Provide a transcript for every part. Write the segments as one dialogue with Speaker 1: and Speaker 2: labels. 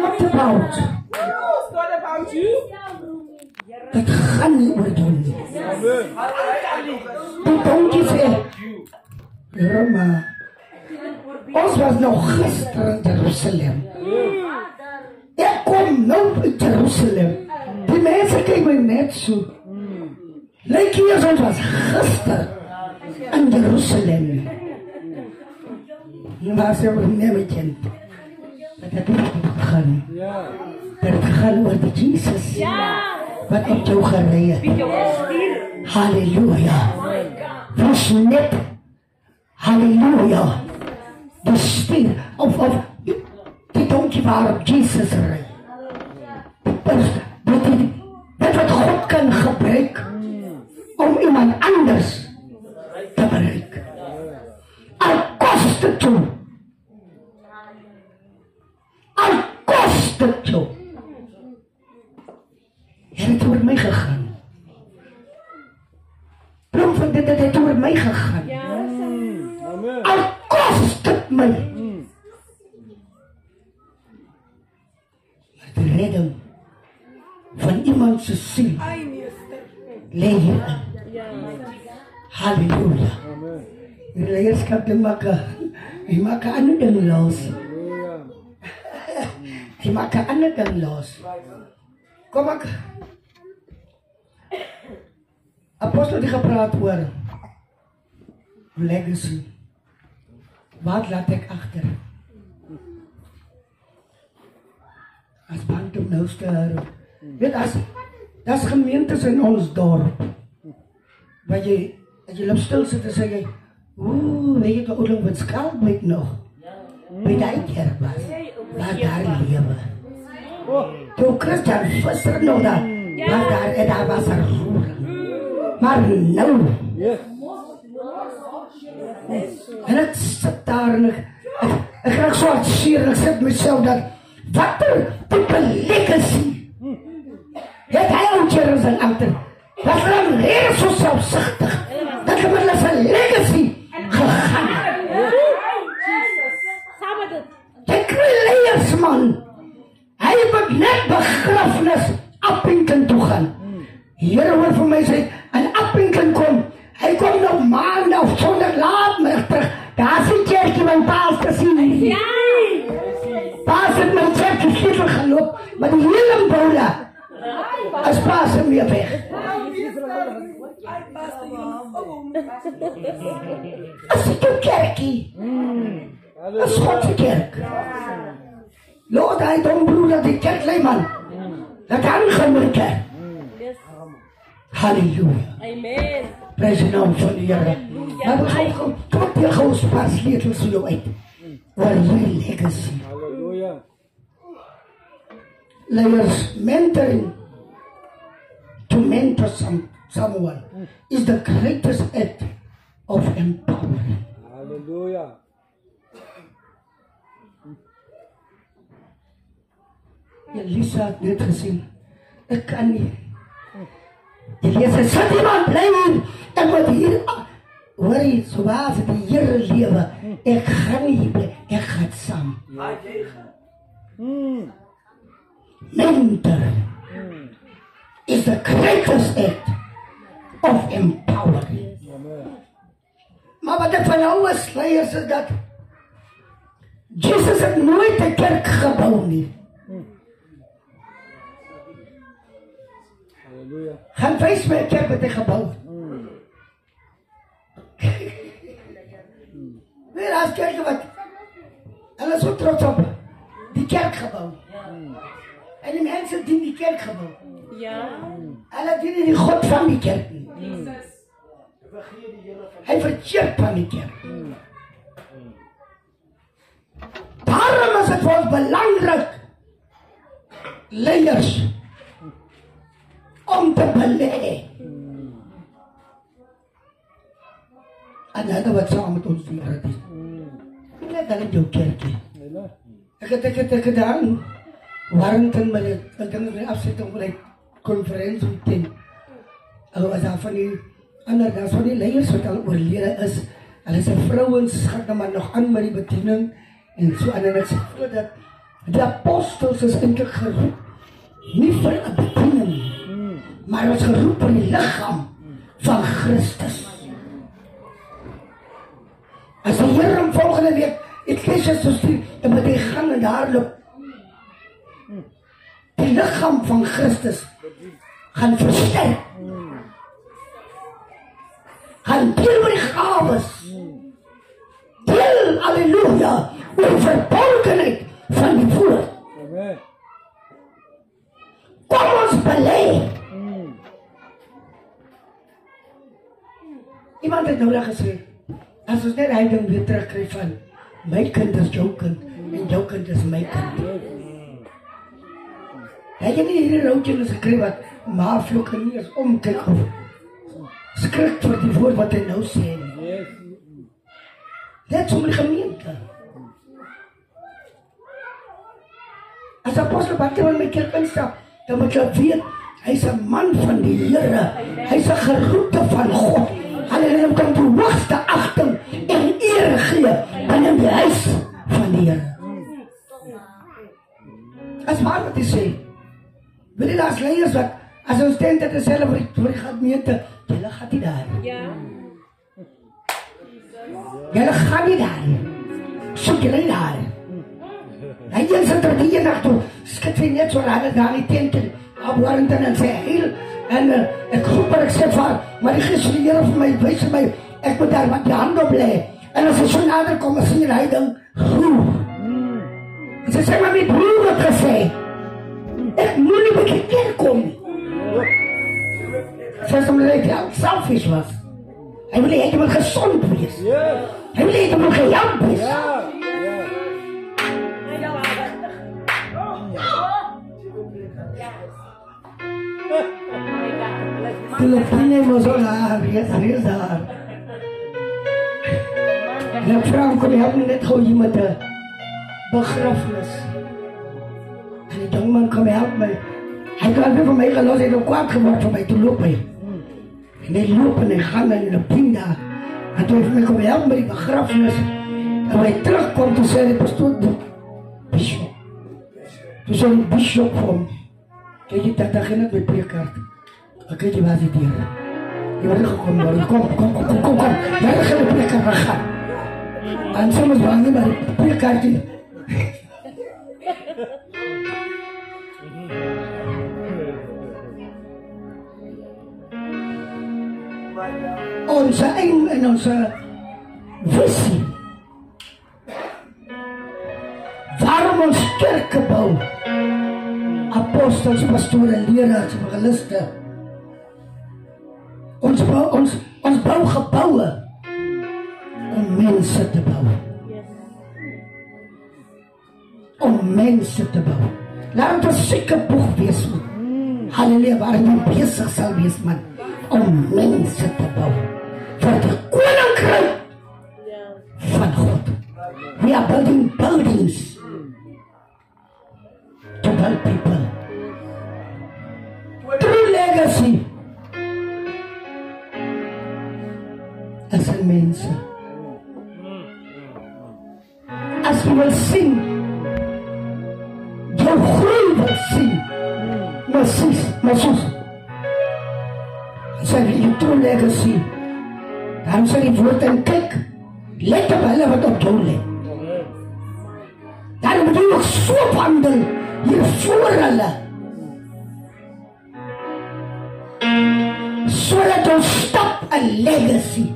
Speaker 1: Not about.
Speaker 2: It's not about you.
Speaker 1: Dit gaan nie oor jou nie. Die donkie sê, Here, maar ons was nog gister in Jerusalem. Ek kom nou in Jerusalem. Die mense kyk my net so. Lyk hier as ons was gister in Jerusalem. Maar sê oor my kind. Dat het gaan. Dat het gaan oor die Jesus. Wat op jou gerei het. Halleluja. Was net. Halleluja. De stier of die donkie waarop Jesus rij. Dat wat God kan gebruiken om iemand anders te bereiken. Al kost het jou. Al kost het jou. En het wordt mij gegaan. Brom van dit, het wordt mij gegaan. Al kost het mij. Maar de redding van iemand zijn ziel leg je aan. Halleluja. De leiderschap die maken ander ding los. Die maken ander ding los. Kom ek. Apostel die gepraat oor legacy. Wat laat ek agter? As bantum nou ster. Weet as gemeentes in ons dorp. Waar jy as jy loop stil sit en sê jy, weet jy die oudling wat Skalkwyk nog? By die kerk was. Waar daar lewe. Toe Christian Visser nog daar. Maar daar was roer. Maar nou. En het sit daar en ek raak so hartseer en ek sit myself dat wat type legacy het hy aan Jerusalem agter. Dat hom heel so selfsugtig dat hy met sy legacy gegaan het. Die kleiers man, hy moet net begrafnis Appington toe gaan. Here hoor vir my sê, en Appington kom, hy kom nog maand of sondag laat middag terug. Daar is die kerkie my paas te sien. Paas het my kerkie slievel geloop, maar die hele boule is paas hem weer weg. Is dit jou kerkie? Is God die kerk? Lord, hy het ombroed dat die kerk lei man. Dat aangaan my kerk. Halleluja.
Speaker 2: Amen.
Speaker 1: Prijs de naam van de Heer. Maar we gaan tot je gewoon een paar sleutels voor jou uit. Waar je legacy.
Speaker 3: Halleluja.
Speaker 1: Leiders, mentoring to mentor someone is the greatest act of empowerment.
Speaker 3: Halleluja.
Speaker 1: Elisa het net gezien. Ik kan niet. Elisa zet iemand blij hier. Ik moet hier. Hoor je, zoals die Heer leven. Ik ga niet blij. Ik ga het samen. Mentor is the greatest act of empowering. Maar wat ik van jou is, leiders, is dat Jezus het nooit de kerk gebouwd niet. Gaan wijs my 'n kerk wat hy gebou het. Weer as kerk wat hulle so trots op die kerk gebou. En die mense dien die kerk gebou.
Speaker 2: Ja.
Speaker 1: Hulle dien die God van die kerk nie. Hy verkeerd van die kerk. Daarom is het vir ons belangrik, leiers, om te belê. En hulle wat saam met ons vier het. Net dan in jou kerkie. Ek het gedaan. Warrington met ek dink die afsetting van die konferensie teen. Hulle was daar van die ander daar van die leiers wat al oorlede is. Hulle se vrouens gaan dan maar nog aan met die bediening en so en ek sê dat Die apostels is eintlik geroep, nie vir 'n bediening nie, maar ons geroep vir die liggaam van Christus. As die Here hom volgende week Efesiërs toe stuur, dan moet hy gaan en daar loop. Die liggaam van Christus gaan versterk. Gaan deel met die gawes. Deel, halleluja, oor verborgenheid van die woord.
Speaker 3: Amen.
Speaker 1: Kom ons belê. Iemand het nou net gesê, as ons net hy ding weer terugkry van, my kind is jou kind, en jou kind is my kind. Hy het nie hierdie routjies gekry wat, maar vloek en nie eens omkyk of skrik vir die woord wat hy nou sê.
Speaker 3: Yes.
Speaker 1: Dit is om die gemeente. As apostel Bartolomeu in my kerk instap, dan moet jy weet, hy is 'n man van die Here. Hy is 'n geroepte van God. Halleluja, hom kan die hoogste agting en eer gee binne die huis van die Here. As maar wat hy sê, weet jy, as leiers wat, as ons denk dat is self vir die gemeente, julle gaat nie daar.
Speaker 2: Ja.
Speaker 1: Julle gaan nie daar. Soek julle nie daar. Hy een sit er die nacht toe, skit hy net so raar daar die tent in Warrington en sê heel, en ek roep en ek sê vir, maar die Gees van die Here vir my, wys my, ek moet daar wat die hand op lê, en as hy so nader kom, en sê hy dan, groe. En sy sê, maar my broer het gesê, ek moet nie by die kerk kom nie. Sy sê, omdat hy selfish was. Hy wil hê, jy moet gezond wees.
Speaker 3: Yes.
Speaker 1: Hy wil hê, jy moet gehelp wees.
Speaker 3: Ja. Ja.
Speaker 1: Filipine mo zo daar, yes daar. En ek vraag, kom jy help me net gauw hier met de begrafenis. En die jongman kom help my. Hy kan weer van my gelos, hy het ook kwaad gemaakt van my, toe loop hy. En hy loop en hy gaan in die pinda. En toe hy vir my kom help met die begrafenis. En hy terugkom, toe sê die pastoor, bishop. Toe sê die bishop vir hom, kijk jy, dat geen het met preekaart. Ek weet jy waar die dier. Jy word gekom worden, kom. Jy het geen preekaart gaan. En soms wou nie, maar die preekaart die. Onze aim en onze visie. Waarom ons kerke bou? Apostels, pastoren, leraars, evangelisten. Ons bou gebouwen om mensen te bouwen. Om mensen te bouwen. Laat het een sikke boeg wees, man. Halleluja, waar jy bezig sal wees, man. Om mensen te bouwen. Voor de koninkrijk van God. We are building buildings to help people. True legacy. As een mensen. As we wil zien, jou groei wil zien. Maar soos, sê die true legacy. Daarom sê die woord en kyk, let op hulle wat op jou let. Daarom moet jy ook so wandel hier voor hulle. Sodat ons stap een legacy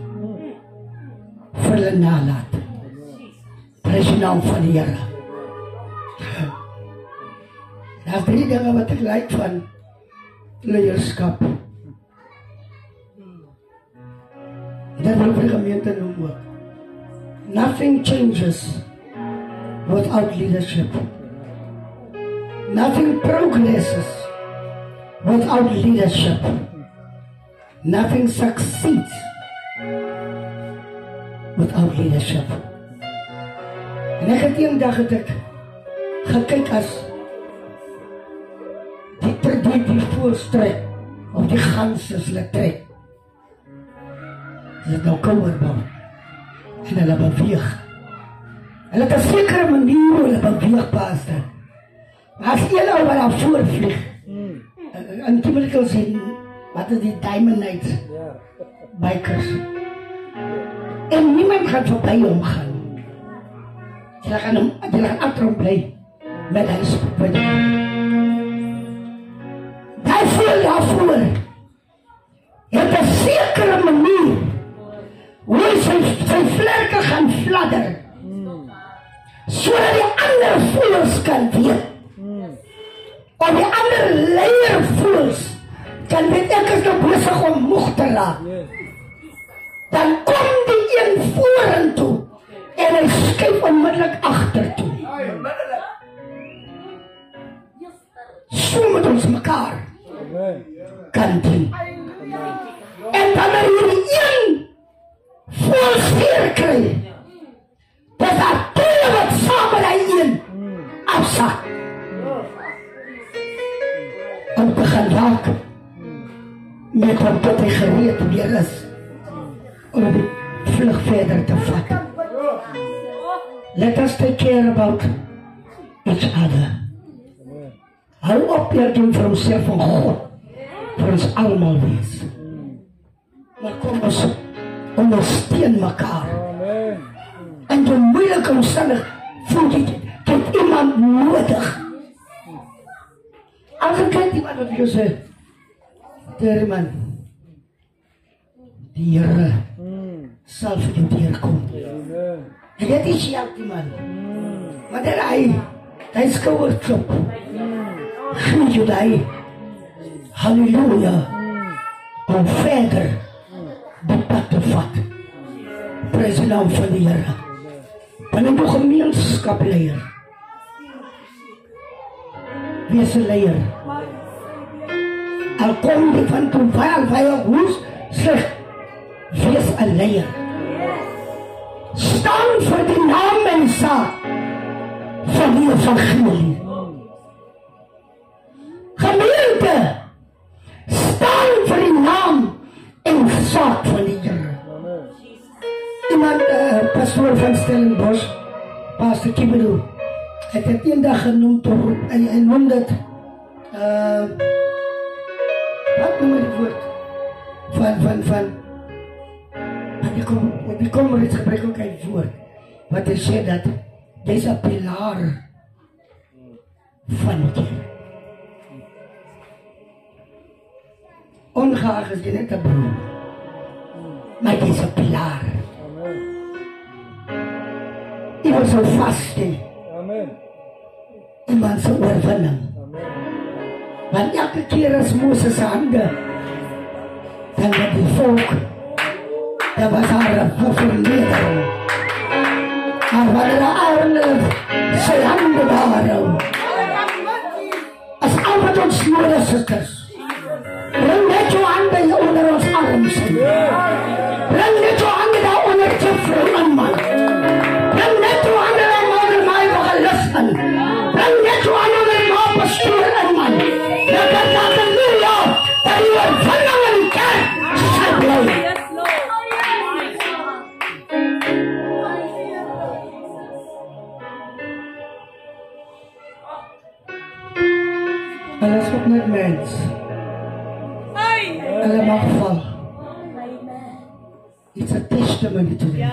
Speaker 1: vir hulle nalaat. Prys die naam van die Here. Daar is 3 dinge wat ek like van leierskap. Dat wil vir die gemeente noem ook. Nothing changes without leadership. Nothing progresses without leadership. Nothing succeeds without leadership. En ek het eendag het ek gekyk as die voorstrek of die ganse hulle trek. Hulle het nou kouwer bou. En hulle beweeg. Hulle het 'n sekere manier hoe hulle beweeg, pastor. As een ou wat daar voorvlieg, in Kimberley sien, wat is die Diamond Knights,
Speaker 3: Ja.
Speaker 1: bikers. En niemand gaan voorbij hom gaan. Hulle gaan achter hom bly, met hy spoed. Daai voel daarvoor, het 'n sekere manier, hoe sy vlerke gaan fladder, sodat die ander voelers kan weet, of die ander leier voels, kan weet ek is nou besig om moeg te raak. Dan kom die een vorentoe, en hy skuif onmiddellik agtertoe. So moet ons mekaar
Speaker 3: Amen.
Speaker 1: kan doen. En dan hierdie een voel seer kry, dat daar twee wat saam met hy een afsak. En begin raak met wat tot hy gereed weer is om die vlug verder te vat. Let us take care about each other. Hou op hier doen vir homself van God, vir ons allemaal wees. Maar kom ons ondersteun mekaar.
Speaker 3: Amen.
Speaker 1: En die moeilike omstandig voel jy het iemand nodig. As ek kyk iemand wat jy sê, der man, die Here sal vir jou deurkom.
Speaker 3: Amen.
Speaker 1: En dit is jou die man. Wanneer hy skouer klop, gee jy die halleluja om verder die pad te vat. Prys die naam van die Here. Wanneer jy gemeenskap leier, wees 'n leier. Al kom jy van toe vijal hoes, sê, wees 'n leier. Staan vir die naam en saak van die evangelie. Gemeente, staan vir die naam en saak van die Here. Iemand, pastoor van Stellenbosch, Pastor Kimberley, het het eendag genoemd, hy noem dit, wat noem die woord? Die Kommerits gebruik ook een woord, wat hy sê dat, jy is 'n pilaar van die Here. Ongeag is jy net 'n broer, maar jy is 'n pilaar. Iemand sal vasstee,
Speaker 3: Amen.
Speaker 1: iemand sal oorwinning. Want elke keer as Moses hande, dan werd die volk, dat was haar vernedering. Maar wanneer Aaron sy hande daarhou, as al wat ons nodig sisters, bring net jou hande onder ons arms. Bring net jou hande daar onder Jeffrey en man. Bring net jou hande daar onder my gelisten. Bring net jou hande onder my pastoor en man. Dat het halleluja, dat jy oorwinning in die kerk sal bly. Hulle is ook net mens. Hulle mag val. It's a testimony to them.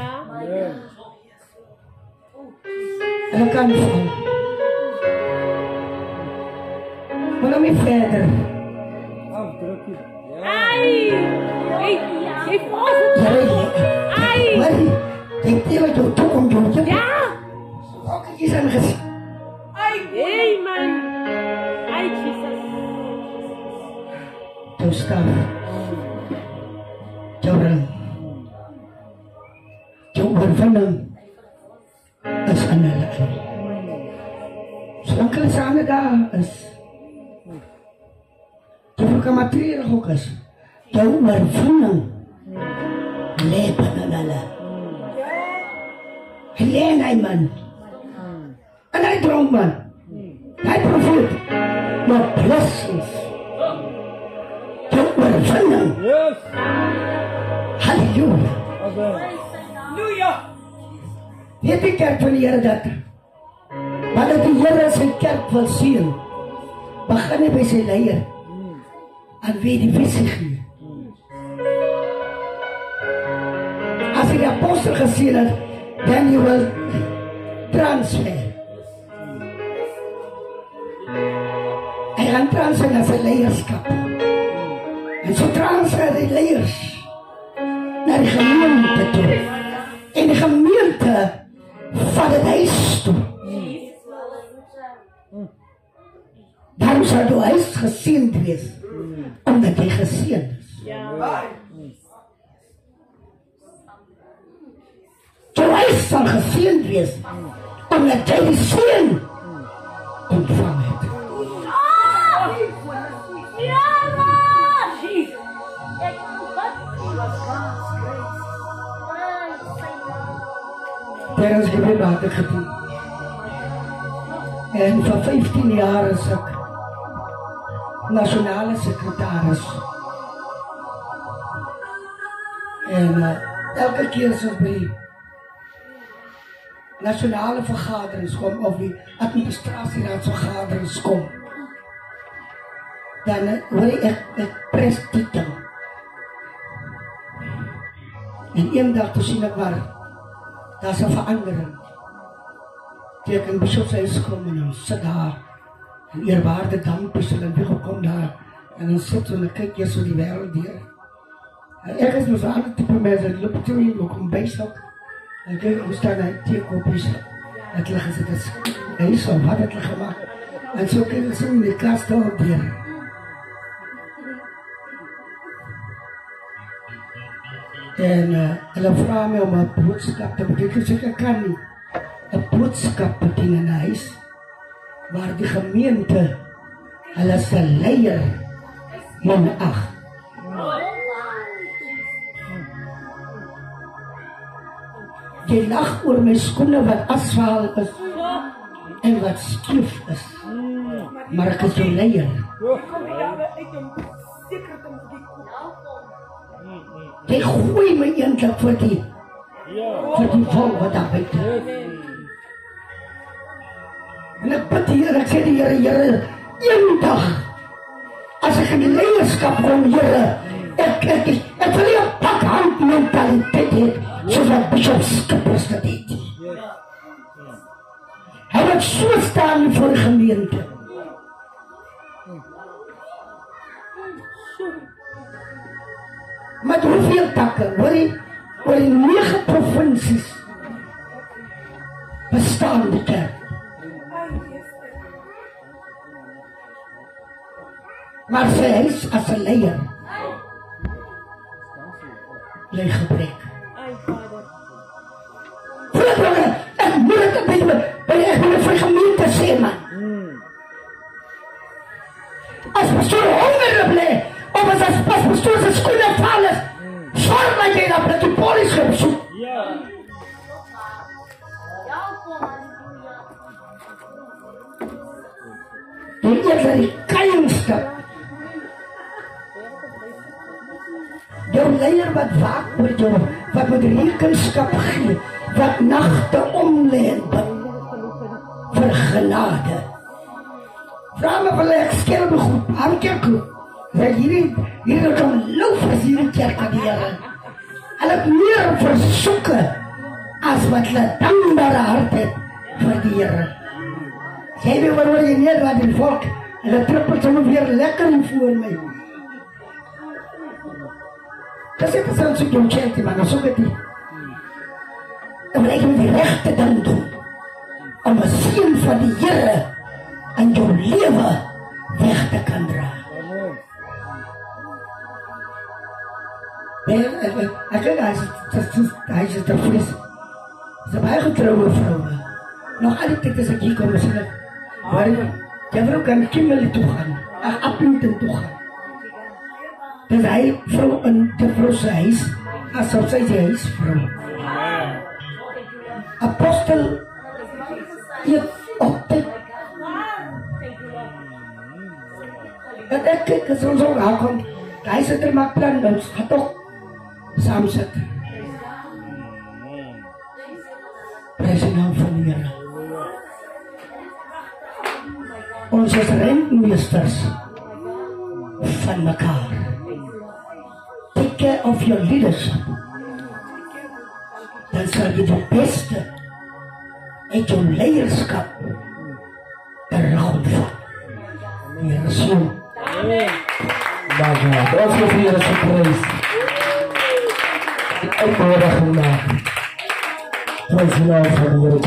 Speaker 1: Hulle kan val. Maar dan weer verder.
Speaker 3: Drukkie.
Speaker 2: Jy val.
Speaker 1: Maar denk jy wat jou toekom doen?
Speaker 2: Ja.
Speaker 1: Ook iets aan gezien.
Speaker 2: Hey man. Jesus.
Speaker 1: Jou staf. Jou rang. Jou oorwinning is aan hulle in. Solank hulle saam daar is, jy vir kamatreerig ook is, jou oorwinning leef in hulle. Hy leen hy man. En hy dronk man. Hy profeet. Maar blessings. Jou oorwinning.
Speaker 3: Yes.
Speaker 1: Halleluja.
Speaker 3: Amen.
Speaker 2: Halleluja.
Speaker 1: Weet die kerk van die Here dat Wanneer die Here sy kerk wil seën, begin hy by sy leier aan wie die visie gee. As hy die apostel geseën het, dan jy wil transfer. Hy gaan transfer na sy leierskap. En so transfer die leiers na die gemeente toe. En die gemeente van het huis toe. Daarom sal jou huis geseënd wees, omdat jy geseënd is. Jou huis sal geseënd wees, omdat jy die seën ontvang het. Parents gebed had ek gedoen. En vir 15 jaar is ek nasionale sekretaris. En elke keer as ek by nasionale vergaderings kom of die administrasieraadsvergaderings kom, dan hoor ek prestitel. En eendag toe sien ek maar, daar is 'n verandering. Toe ek in Bischofshuis kom en ons sit daar, en eerwaarde dampies en wie gekom daar, en ons sit en ek kyk hier so die wêreld deur. Ek is nou so 'n ander tipe mens, ek loop toe hier, ek kom bystok, en kyk, hoe staan hy, teekoppies, het hulle gesit, hy is so, wat het hulle gemaakt, en so kyk ek so in die klas daar op deur. En hulle vraag my om 'n boodskap te bedien, ek kan nie 'n boodskap bedien in 'n huis, waar die gemeente hulle se leier minag. Jy lag oor my skoene wat asfaal is en wat skief is, maar ek is jou leier. Jy gooi my eintlik vir die vol wat daar buite. En ek bid die Here, ek sê die Here, eendag, as ek in die leierskap kom, Here, ek wil nie 'n pakhand mentaliteit hê, soos wat Bishop Skippers dit het. Hy moet so staan voor die gemeente. Met hoeveel takke, hoor die 9 provinsies bestaan die kerk. Maar sy huis as 'n leier lê gebrek. Broer, ek moet dit 'n bietjie by die gemeente sê, man. As pastoor honger bly, of as pastoor se skoene val is, sorg dat jy dat die polisie gaan besoek. Die eerste kleinste. Jou leier wat waak oor jou, wat met rekenskap gee, wat nagte omlê en bid vir genade. Vra my wil ek skelp goed, aan kerk. Hier kom loof as hierdie kerk aan die Here. Hulle het meer versoeke as wat hulle dankbare hart het vir die Here. Jy weet waaroor jy neer wat die volk, hulle trippel sommer weer lekker voor my. Dat is het zelfs zo'n tjeltje, maar dan zoek het niet. Dan wil ik met die rechte dan doen. Om een zin van die Here aan jouw leven weg te kan dragen. Hij is te fris. Ze hebben getrouwde vrouwen. Nog alle tijd als ik hier kom, zeg ik, waar je vrouw kan Kimberley toe gaan, naar Appington toe gaan. Dus hij vrouw en de vrouw zijn huis, alsof zij zijn huisvrouw. Apostel, je altijd. En ik kijk als ons zo aankomt, hij zit er maar plan, dan gaat toch samen zitten. Prijs de naam van de Here. ons is rentmeesters van mekaar. Take care of your leadership. Dan sal jy die beste uit jou leierskap terug ontvang. Here so.
Speaker 4: Dank u wel. Ons wil vir julle geprys. Die uitnodiging na. Prys die naam van die Here.